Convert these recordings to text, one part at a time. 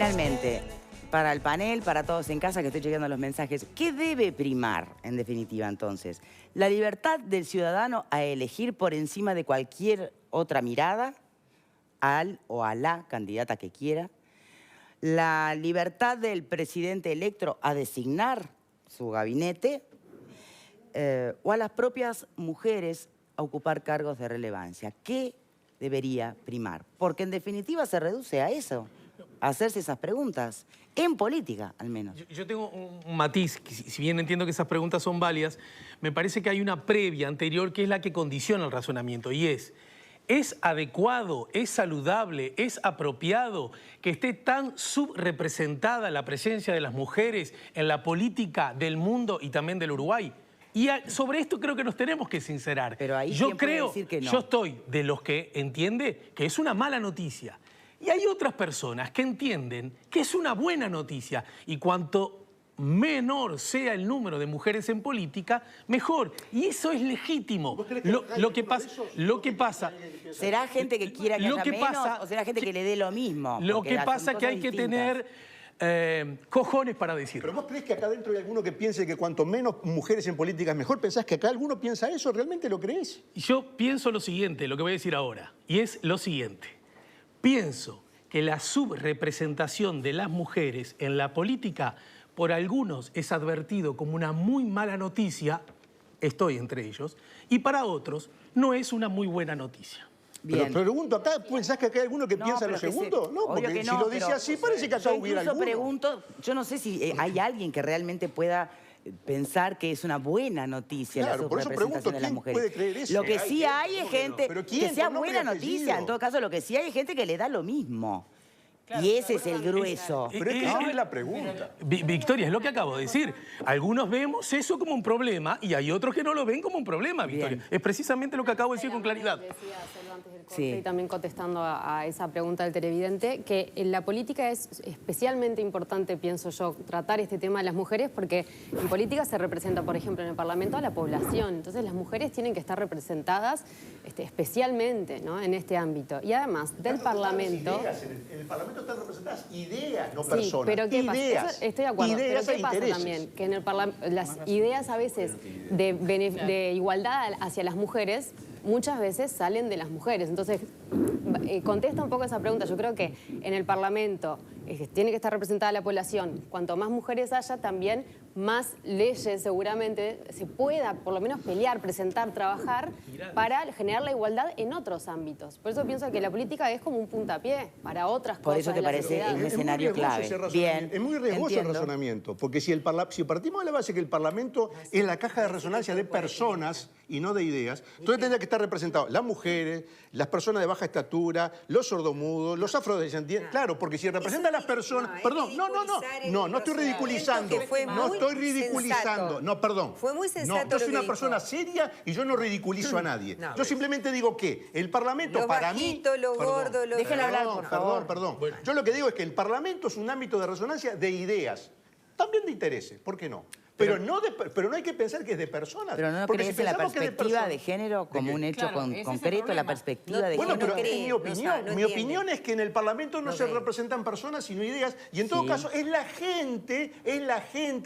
Finalmente, para el panel, para todos en casa que estoy chequeando los mensajes, ¿qué debe primar, en definitiva, entonces? ¿La libertad del ciudadano a elegir por encima de cualquier otra mirada al o a la candidata que quiera? ¿La libertad del presidente electo a designar su gabinete? ¿O a las propias mujeres a ocupar cargos de relevancia? ¿Qué debería primar? Porque en definitiva se reduce a eso, a hacerse esas preguntas, en política al menos. Yo tengo un matiz, si bien entiendo que esas preguntas son válidas, me parece que hay una previa anterior que es la que condiciona el razonamiento, y ¿es adecuado, es saludable, es apropiado que esté tan subrepresentada la presencia de las mujeres en la política del mundo y también del Uruguay? Y sobre esto creo que nos tenemos que sincerar. Pero ahí yo creo, decir que no. Yo estoy de los que entiende que es una mala noticia. Y hay otras personas que entienden que es una buena noticia. Y cuanto menor sea el número de mujeres en política, mejor. Y eso es legítimo. Lo que pasa... ¿Será gente que quiera que haya menos o será gente que le dé lo mismo? Lo que pasa es que hay que tener... cojones para decirlo. ¿Pero vos crees que acá adentro hay alguno que piense que cuanto menos mujeres en política es mejor? ¿Pensás que acá alguno piensa eso? ¿Realmente lo crees? Yo pienso lo siguiente, lo que voy a decir ahora, y es lo siguiente. Pienso que la subrepresentación de las mujeres en la política por algunos es advertido como una muy mala noticia, estoy entre ellos, y para otros no es una muy buena noticia. Bien. Pero pregunto, ¿acá pensás que acá hay alguno que piensa lo segundo? No, porque si lo dice así parece que acá hubiera alguno. Pregunto, yo no sé si hay alguien que realmente pueda pensar que es una buena noticia la subrepresentación de las mujeres. Puede creer eso? Lo que sí hay es gente que sea buena noticia. En todo caso, lo que sí hay es gente que le da lo mismo. Claro, y ese es el grueso. Pero es que esa no es la pregunta. Victoria, es lo que acabo de decir. Algunos vemos eso como un problema y hay otros que no lo ven como un problema, Victoria. Es precisamente lo que acabo de decir con claridad. Y también contestando a esa pregunta del televidente, que en la política es especialmente importante, pienso yo, tratar este tema de las mujeres, porque en política se representa, por ejemplo, en el Parlamento a la población. Entonces las mujeres tienen que estar representadas especialmente, ¿no?, en este ámbito. Y además del Parlamento... En el Parlamento están representadas ideas, no personas. Sí, pero ¿qué pasa? Ideas. Eso estoy de acuerdo. Ideas pero ¿qué pasa intereses. también? Que en el las ideas a veces de igualdad hacia las mujeres muchas veces salen de las mujeres. Entonces, contesta un poco esa pregunta. Yo creo que en el Parlamento tiene que estar representada la población. Cuanto más mujeres haya, también más leyes seguramente se pueda por lo menos pelear, presentar, trabajar para generar la igualdad en otros ámbitos. Por eso pienso que la política es como un puntapié para otras cosas. Por eso te parece un escenario clave. Bien, es muy riesgoso el razonamiento, porque si partimos de la base que el Parlamento es la caja de resonancia de personas y no de ideas, entonces tendría que estar representados las mujeres, las personas de baja estatura, los sordomudos, los afrodescendientes. Claro, porque si representan a las personas... Perdón, no estoy ridiculizando. No estoy ridiculizando. No, perdón. Fue muy sensato. No, yo soy una persona seria y yo no ridiculizo a nadie. Yo simplemente digo que el Parlamento para mí... Lo gordo, lo... Déjenlo hablar, por favor. Perdón. Yo lo que digo es que el Parlamento es un ámbito de resonancia de ideas. También de intereses, ¿por qué no? Pero no hay que pensar que es de personas. Pero no crees en la perspectiva de género como un hecho concreto, la perspectiva de género. Bueno, pero mi opinión es que en el Parlamento no se representan personas sino ideas, y en todo caso es la gente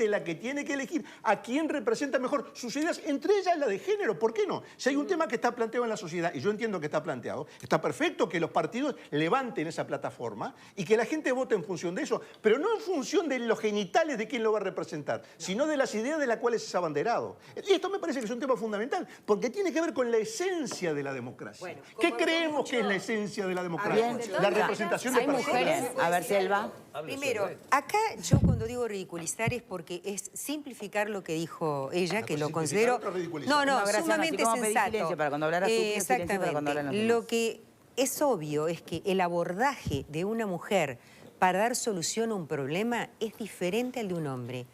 la que tiene que elegir a quién representa mejor sus ideas, entre ellas la de género. ¿Por qué no? Si hay un tema que está planteado en la sociedad, y yo entiendo que está planteado, está perfecto que los partidos levanten esa plataforma y que la gente vote en función de eso, pero no en función de los genitales de quién lo va a representar, sino de las ideas de las cuales es abanderado. Y esto me parece que es un tema fundamental, porque tiene que ver con la esencia de la democracia. Bueno, ¿qué creemos que es la esencia de la democracia? La representación de personas. A ver, Selva. Primero, acá yo cuando digo ridiculizar es porque es simplificar lo que dijo ella, que lo considero... Sumamente sensato. Para cuando hablara exactamente. Lo que es obvio es que el abordaje de una mujer para dar solución a un problema es diferente al de un hombre.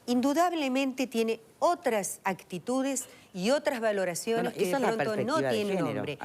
Indudablemente tiene otras actitudes y otras valoraciones que de pronto no tiene un hombre.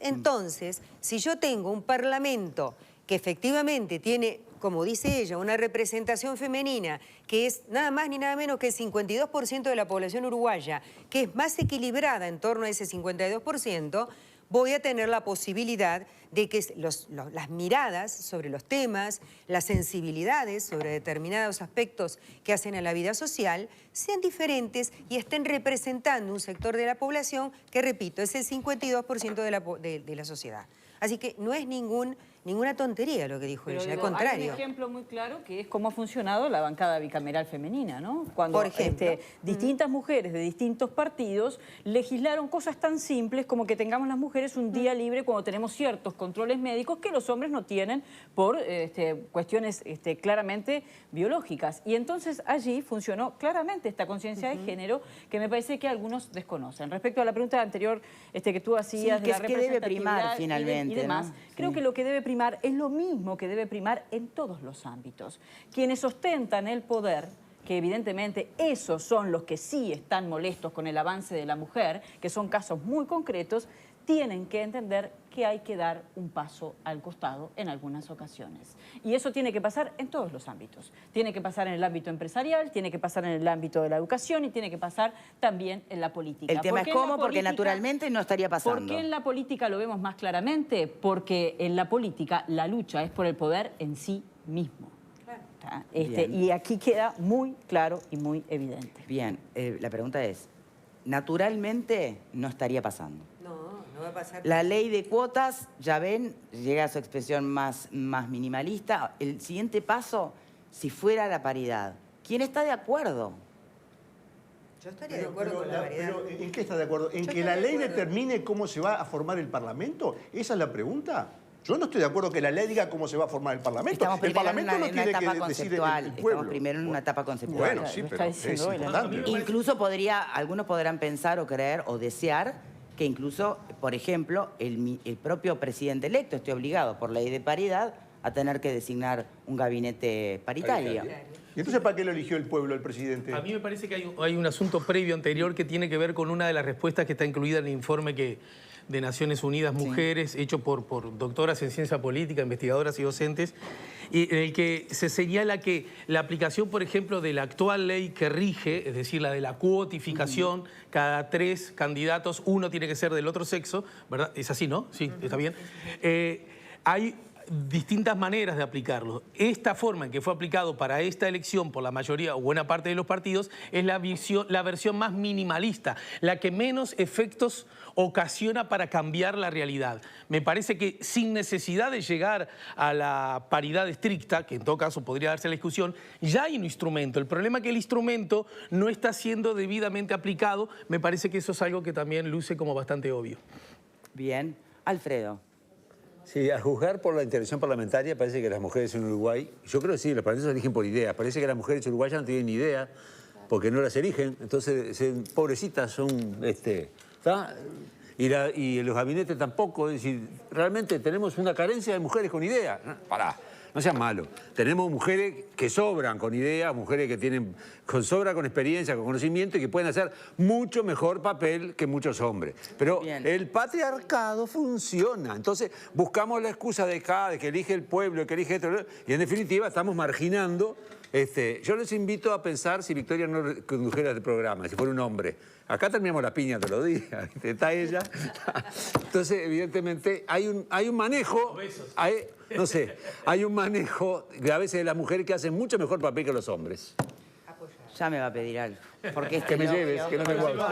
Entonces, si yo tengo un parlamento que efectivamente tiene, como dice ella, una representación femenina que es nada más ni nada menos que el 52% de la población uruguaya, que es más equilibrada en torno a ese 52%, voy a tener la posibilidad de que las miradas sobre los temas, las sensibilidades sobre determinados aspectos que hacen a la vida social sean diferentes y estén representando un sector de la población que, repito, es el 52% de la sociedad. Así que no es ninguna tontería lo que dijo ella, al contrario. Hay un ejemplo muy claro que es cómo ha funcionado la bancada bicameral femenina, ¿no? Cuando Por ejemplo, distintas mujeres de distintos partidos legislaron cosas tan simples como que tengamos las mujeres un día libre cuando tenemos ciertos controles médicos que los hombres no tienen por cuestiones claramente biológicas. Y entonces allí funcionó claramente esta conciencia de género que me parece que algunos desconocen. Respecto a la pregunta anterior que tú hacías de la ¿qué debe representatividad primar finalmente, y demás, ¿no? creo que lo que debe primar es lo mismo que debe primar en todos los ámbitos. Quienes ostentan el poder, que evidentemente esos son los que sí están molestos con el avance de la mujer, que son casos muy concretos, tienen que entender que hay que dar un paso al costado en algunas ocasiones. Y eso tiene que pasar en todos los ámbitos. Tiene que pasar en el ámbito empresarial, tiene que pasar en el ámbito de la educación y tiene que pasar también en la política. El tema es cómo, porque naturalmente no estaría pasando. ¿Por qué en la política lo vemos más claramente? Porque en la política la lucha es por el poder en sí mismo. Y aquí queda muy claro y muy evidente. Bien, la pregunta es, naturalmente no estaría pasando. No va a pasar. La ley de cuotas, ya ven, llega a su expresión más minimalista. El siguiente paso, si fuera la paridad, ¿quién está de acuerdo? Yo estaría de acuerdo con la paridad. Pero ¿en qué está de acuerdo? ¿En que la ley determine cómo se va a formar el Parlamento? ¿Esa es la pregunta? Yo no estoy de acuerdo que la ley diga cómo se va a formar el Parlamento. Estamos El primero Parlamento en no una tiene etapa que decir el conceptual. pueblo. Estamos primero en una etapa conceptual. Bueno, sí, Lo pero está es diciendo él, ¿no? importante. Incluso algunos podrán pensar o creer o desear que incluso, por ejemplo, el propio presidente electo esté obligado por ley de paridad a tener que designar un gabinete paritario. ¿Y entonces para qué lo eligió el pueblo, el presidente? A mí me parece que hay un asunto previo anterior que tiene que ver con una de las respuestas que está incluida en el informe de Naciones Unidas Mujeres, hecho por doctoras en ciencia política, investigadoras y docentes, y en el que se señala que la aplicación, por ejemplo, de la actual ley que rige, es decir, la de la cuotificación, cada 3 candidatos, uno tiene que ser del otro sexo, ¿verdad? Es así, ¿no? Sí, está bien. Hay distintas maneras de aplicarlo. Esta forma en que fue aplicado para esta elección por la mayoría o buena parte de los partidos es la versión más minimalista, la que menos efectos ocasiona para cambiar la realidad. Me parece que sin necesidad de llegar a la paridad estricta, que en todo caso podría darse la discusión, ya hay un instrumento. El problema es que el instrumento no está siendo debidamente aplicado. Me parece que eso es algo que también luce como bastante obvio. Bien. Alfredo. Sí, a juzgar por la intervención parlamentaria parece que las mujeres en Uruguay, yo creo que sí, los partidos se eligen por ideas, parece que las mujeres uruguayas no tienen ni idea porque no las eligen, entonces pobrecitas son, ¿está? Y los gabinetes tampoco, es decir, realmente tenemos una carencia de mujeres con ideas. Pará, no sean malos. Tenemos mujeres que sobran con ideas, mujeres que tienen sobra con experiencia, con conocimiento y que pueden hacer mucho mejor papel que muchos hombres. Pero Bien. el patriarcado funciona. Entonces buscamos la excusa de que elige el pueblo, que elige esto, y en definitiva estamos marginando. Yo les invito a pensar si Victoria no condujera este programa, si fuera un hombre. Acá terminamos la piña todos los días, está ella. Entonces, evidentemente, hay un manejo, hay un manejo a veces de las mujeres que hacen mucho mejor papel que los hombres. Ya me va a pedir algo. Porque Que me lleves, que no me guardes.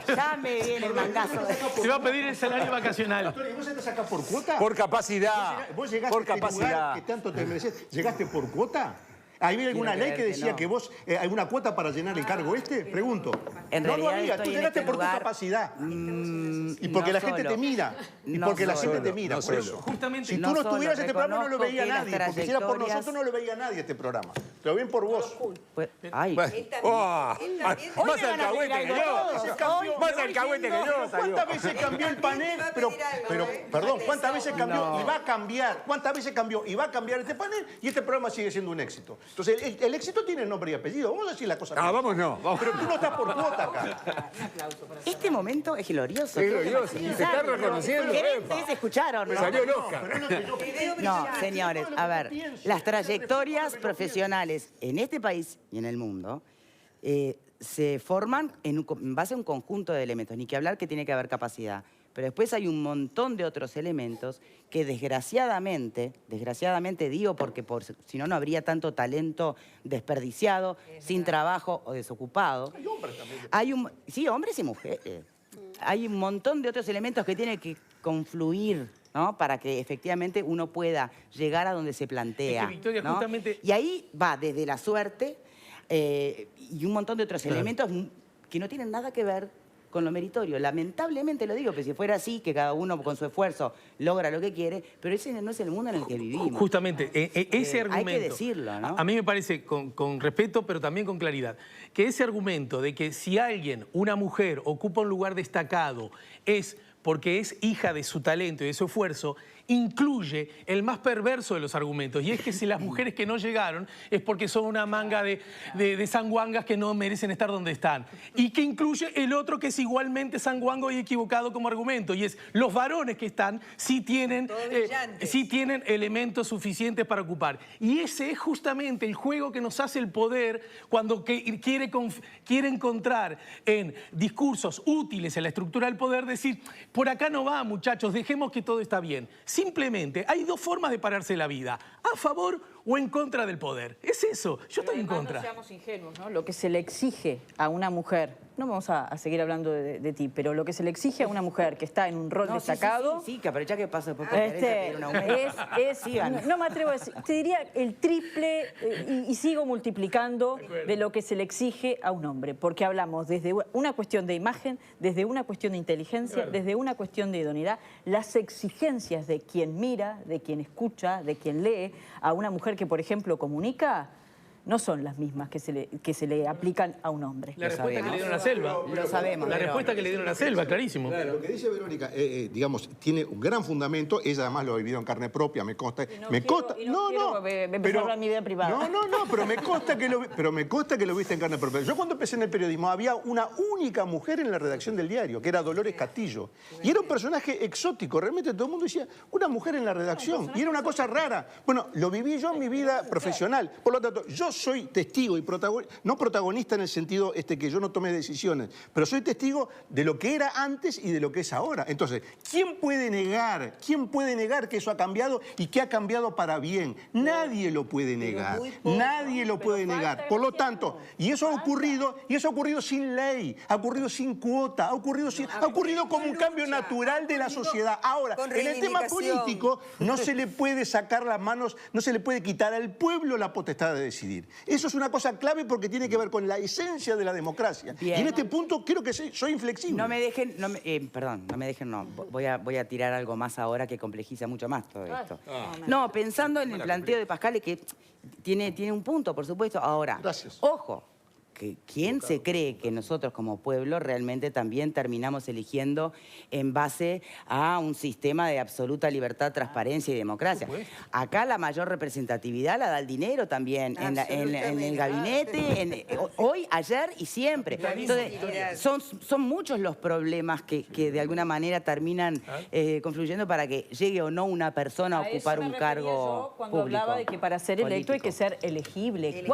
Ya me viene el mangazo. Se va a pedir el salario vacacional. Doctor, ¿y vos estás acá por cuota? Por capacidad. ¿Vos llegaste Por a este capacidad. lugar que tanto te mereces? ¿Llegaste por cuota? ¿Había alguna Quiero ley que creer que decía no. que vos hay una cuota para llenar el cargo este? Pregunto. En no realidad había, estoy tú en llegaste este por lugar, tu capacidad. Y porque no la gente solo. te mira. Y No porque la solo. gente te mira, No por eso. solo. Justamente Si tú No no solo, estuvieras en este programa no lo reconozco veía que las nadie. Porque si era por trayectorias- nosotros no lo veía nadie este programa. Lo ven por vos. Pues, ay, Bueno, más alcahuete que yo. Más alcahuete que yo salió. ¿Cuántas veces cambió el panel? Pero, perdón, ¿cuántas veces cambió y va a cambiar? ¿Cuántas veces cambió y va a cambiar este panel? Y este programa sigue siendo un éxito. Entonces, el éxito tiene nombre y apellido. Vamos a decir la cosa. Vamos no. Vamos. Pero tú no estás por cuota acá. este momento es glorioso. Es glorioso. Y se está reconociendo. Gerentes escucharon, ¿no? Salió el Oscar. Pero es lo que yo pienso. No, señores, a ver, pienso. las trayectorias profesionales en este país y en el mundo se forman en base a un conjunto de elementos, ni que hablar que tiene que haber capacidad. pero después hay un montón de otros elementos que desgraciadamente digo porque si no, no habría tanto talento desperdiciado, sin trabajo o desocupado. Hay hombres también. Sí, hombres y mujeres. Hay un montón de otros elementos que tienen que confluir, ¿no? Para que efectivamente uno pueda llegar a donde se plantea. Es que, Victoria, ¿no? justamente... Y ahí va desde la suerte y un montón de otros elementos que no tienen nada que ver con lo meritorio. Lamentablemente lo digo, que si fuera así, que cada uno con su esfuerzo logra lo que quiere, pero ese no es el mundo en el que vivimos. Justamente, ese argumento... Hay que decirlo, ¿no? A mí me parece, con respeto, pero también con claridad, que ese argumento de que si alguien, una mujer, ocupa un lugar destacado, es porque es hija de su talento y de su esfuerzo, incluye el más perverso de los argumentos. Y es que si las mujeres que no llegaron es porque son una manga de sanguangas que no merecen estar donde están. Y que incluye el otro que es igualmente sanguango y equivocado como argumento. Y es los varones que están sí tienen elementos suficientes para ocupar. Y ese es justamente el juego que nos hace el poder cuando quiere encontrar en discursos útiles en la estructura del poder, decir, por acá no va, muchachos, dejemos que todo está bien. Simplemente hay dos formas de pararse la vida, a favor o en contra del poder. Es eso, yo estoy en contra. No seamos ingenuos, ¿no? Lo que se le exige a una mujer, no vamos a seguir hablando de ti, pero lo que se le exige a una mujer que está en un rol destacado... Sí, que aprovecha que pasa después por pedir un aumento. No me atrevo a decir, te diría el triple y sigo multiplicando de lo que se le exige a un hombre, porque hablamos desde una cuestión de imagen, desde una cuestión de inteligencia, desde una cuestión de idoneidad, las exigencias de quien mira, de quien escucha, de quien lee, a una mujer que, por ejemplo, comunica, no son las mismas que se le aplican a un hombre. La respuesta que le dieron a Selva. Lo sabemos. La respuesta que le dieron a Selva, clarísimo. Claro, lo que dice Verónica, digamos, tiene un gran fundamento. Ella además lo ha vivido en carne propia, me consta. Empezar a mi vida privada. No, pero me consta que lo viste en carne propia. Yo cuando empecé en el periodismo había una única mujer en la redacción del diario, que era Dolores Castillo. Y era un personaje exótico. Realmente todo el mundo decía, una mujer en la redacción. Y era una cosa rara. Bueno, lo viví yo en mi vida profesional. Por lo tanto, yo soy testigo y no protagonista en el sentido que yo no tomé decisiones, pero soy testigo de lo que era antes y de lo que es ahora. Entonces, ¿quién puede negar que eso ha cambiado y que ha cambiado para bien? Nadie lo puede negar. Nadie lo puede negar. Por lo tanto, y eso ha ocurrido sin ley, ha ocurrido sin cuota, ha ocurrido como un cambio natural de la sociedad. Ahora, en el tema político no se le puede sacar las manos, no se le puede quitar al pueblo la potestad de decidir. Eso es una cosa clave porque tiene que ver con la esencia de la democracia. Bien. Y en este punto creo que soy inflexible. No me dejen, voy a tirar algo más ahora que complejiza mucho más todo esto. No, pensando en el planteo de Pascal, que tiene un punto, por supuesto. Ahora, ojo, que ¿quién se cree que nosotros como pueblo realmente también terminamos eligiendo en base a un sistema de absoluta libertad, transparencia y democracia? Acá la mayor representatividad la da el dinero también, en el gabinete, hoy, ayer y siempre. Entonces, son muchos los problemas que de alguna manera terminan confluyendo para que llegue o no una persona a ocupar un cargo yo cuando público, hablaba de que para ser electo hay que ser elegible.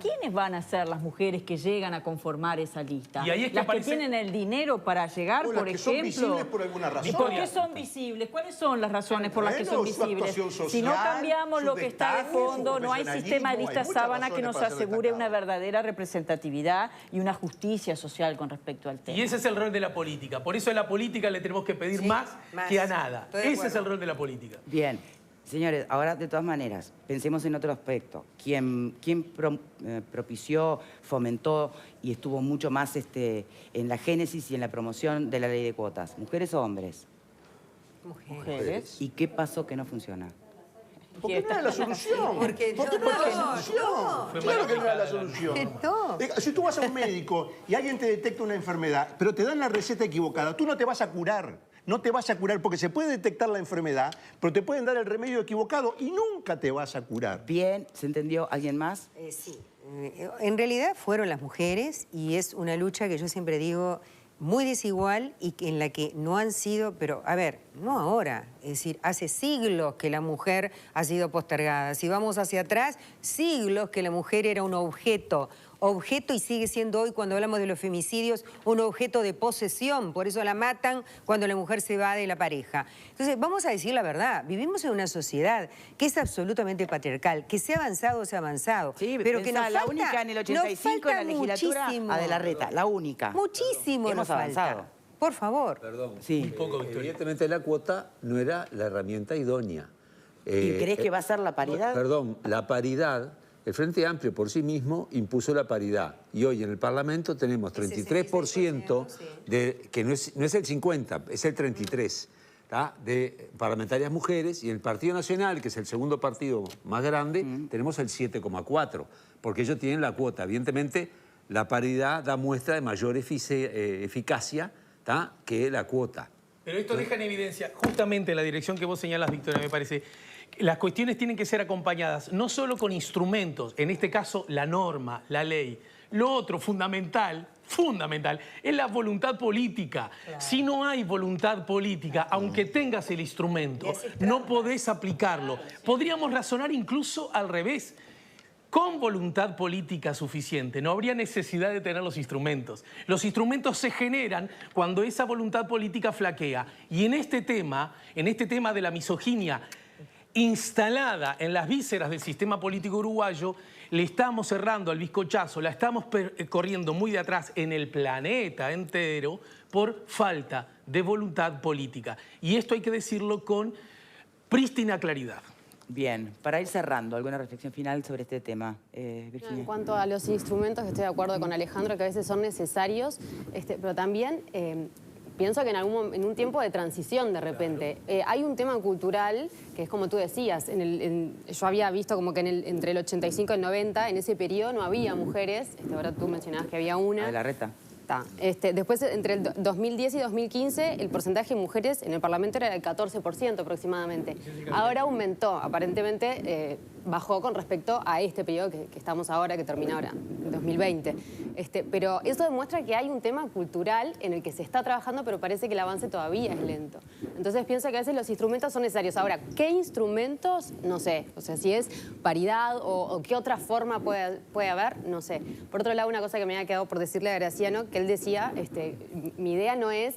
¿Quiénes van a ser las mujeres que llegan a conformar esa lista? Y ahí es que las que tienen el dinero para llegar, por ejemplo. Son visibles por alguna razón. ¿Y por qué son visibles? ¿Cuáles son las razones por las que son visibles? Si no cambiamos lo que está de fondo, no hay sistema de lista sábana que nos asegure una verdadera representatividad y una justicia social con respecto al tema. Y ese es el rol de la política. Por eso a la política le tenemos que pedir más que a nada. Ese es el rol de la política. Bien. Señores, ahora de todas maneras, pensemos en otro aspecto. ¿Quién propició, fomentó y estuvo mucho más en la génesis y en la promoción de la ley de cuotas? ¿Mujeres o hombres? Mujeres. ¿Y qué pasó que no funciona? Porque no era la solución. Porque no era la solución. Claro que no era la solución. No. Si tú vas a un médico y alguien te detecta una enfermedad, pero te dan la receta equivocada, tú no te vas a curar. No te vas a curar porque se puede detectar la enfermedad, pero te pueden dar el remedio equivocado y nunca te vas a curar. Bien, ¿se entendió? ¿Alguien más? Sí. En realidad fueron las mujeres y es una lucha que yo siempre digo muy desigual y en la que no han sido, pero a ver, no ahora, es decir, hace siglos que la mujer ha sido postergada. Si vamos hacia atrás, siglos que la mujer era un objeto objeto y sigue siendo hoy, cuando hablamos de los femicidios, un objeto de posesión. Por eso la matan cuando la mujer se va de la pareja. Entonces, vamos a decir la verdad. Vivimos en una sociedad que es absolutamente patriarcal, que se ha avanzado, Sí, pero que nos la falta, única en el 85 en la legislatura, muchísimo. Adela Reta, la única. Muchísimo Hemos nos falta. avanzado. Por favor. Perdón. Sí. Un poco, Victoria. Evidentemente la cuota no era la herramienta idónea. ¿Y crees que va a ser la paridad? Perdón, la paridad, el Frente Amplio por sí mismo impuso la paridad. Y hoy en el Parlamento tenemos 33% que no es el 50, es el 33%. De parlamentarias mujeres, y en el Partido Nacional, que es el segundo partido más grande, tenemos el 7,4%, porque ellos tienen la cuota. Evidentemente, la paridad da muestra de mayor eficacia que la cuota. Pero esto deja en evidencia, justamente la dirección que vos señalás, Victoria, me parece, las cuestiones tienen que ser acompañadas no solo con instrumentos, en este caso la norma, la ley. Lo otro fundamental, es la voluntad política. Claro. Si no hay voluntad política, aunque tengas el instrumento, no podés aplicarlo. Podríamos razonar incluso al revés. Con voluntad política suficiente, no habría necesidad de tener los instrumentos. Los instrumentos se generan cuando esa voluntad política flaquea. Y en este tema de la misoginia instalada en las vísceras del sistema político uruguayo, le estamos cerrando al bizcochazo, la estamos corriendo muy de atrás en el planeta entero por falta de voluntad política. Y esto hay que decirlo con prístina claridad. Bien, para ir cerrando, ¿alguna reflexión final sobre este tema, Virginia? En cuanto a los instrumentos, estoy de acuerdo con Alejandro, que a veces son necesarios, pero también pienso que en un tiempo de transición, de repente, hay un tema cultural que es como tú decías, yo había visto como que entre el 85 y el 90, en ese periodo no había mujeres, ahora tú mencionabas que había una. Adela Reta. Después, entre el 2010 y 2015, el porcentaje de mujeres en el Parlamento era del 14% aproximadamente. Ahora aumentó, aparentemente bajó con respecto a este periodo que estamos ahora, que termina ahora, 2020. Pero eso demuestra que hay un tema cultural en el que se está trabajando, pero parece que el avance todavía es lento. Entonces pienso que a veces los instrumentos son necesarios. Ahora, ¿qué instrumentos? No sé. O sea, si es paridad o qué otra forma puede haber, no sé. Por otro lado, una cosa que me había quedado por decirle a Graciano, que él decía, mi idea no es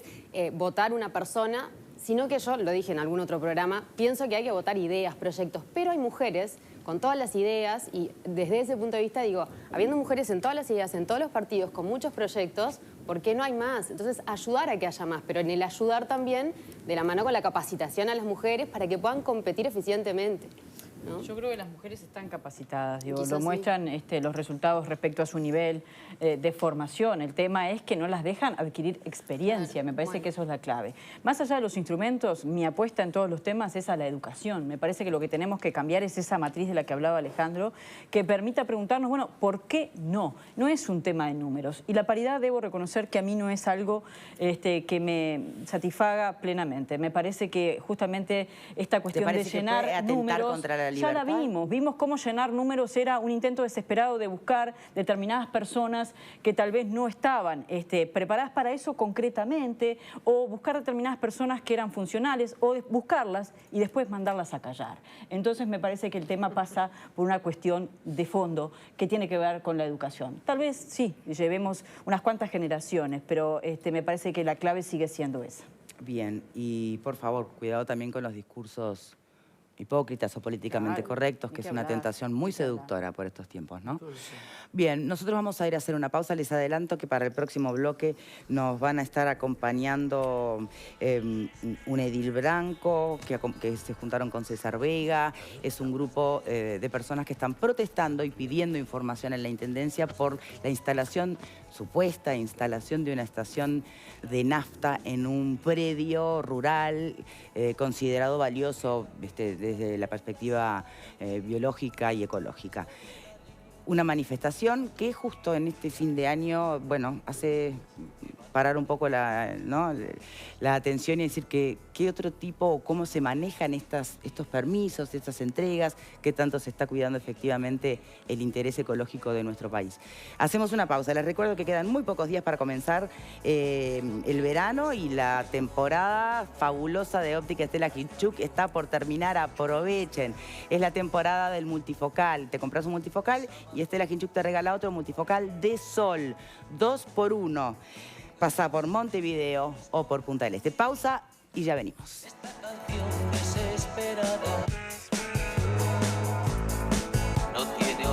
votar una persona, sino que yo, lo dije en algún otro programa, pienso que hay que votar ideas, proyectos, pero hay mujeres con todas las ideas y desde ese punto de vista digo, habiendo mujeres en todas las ideas, en todos los partidos, con muchos proyectos, ¿por qué no hay más? Entonces, ayudar a que haya más, pero en el ayudar también de la mano con la capacitación a las mujeres para que puedan competir eficientemente, ¿no? Yo creo que las mujeres están capacitadas, digo, Quizás lo muestran los resultados respecto a su nivel de formación. El tema es que no las dejan adquirir experiencia, me parece que eso es la clave. Más allá de los instrumentos, mi apuesta en todos los temas es a la educación. Me parece que lo que tenemos que cambiar es esa matriz de la que hablaba Alejandro, que permita preguntarnos, bueno, ¿por qué no? No es un tema de números. Y la paridad, debo reconocer que a mí no es algo que me satisfaga plenamente. Me parece que justamente esta cuestión de llenar números... Contra la ya la vimos cómo llenar números era un intento desesperado de buscar determinadas personas que tal vez no estaban preparadas para eso concretamente, o buscar determinadas personas que eran funcionales, o buscarlas y después mandarlas a callar. Entonces me parece que el tema pasa por una cuestión de fondo que tiene que ver con la educación. Tal vez sí, llevemos unas cuantas generaciones, pero me parece que la clave sigue siendo esa. Bien, y por favor, cuidado también con los discursos hipócritas o políticamente correctos, que es una tentación muy seductora por estos tiempos, ¿no? Bien, nosotros vamos a ir a hacer una pausa. Les adelanto que para el próximo bloque nos van a estar acompañando un edil Branco, que se juntaron con César Vega. Es un grupo de personas que están protestando y pidiendo información en la Intendencia por la supuesta instalación de una estación de nafta en un predio rural considerado valioso desde la perspectiva biológica y ecológica. Una manifestación que justo en este fin de año, bueno, hace parar un poco la atención y decir que qué otro tipo o cómo se manejan estos permisos, estas entregas, qué tanto se está cuidando efectivamente el interés ecológico de nuestro país. Hacemos una pausa. Les recuerdo que quedan muy pocos días para comenzar el verano y la temporada fabulosa de Óptica Estela Kitchuk está por terminar. Aprovechen. Es la temporada del multifocal. Te compras un multifocal Y Estela Kinchuk te regala otro multifocal de sol, 2x1. Pasa por Montevideo o por Punta del Este. Pausa y ya venimos.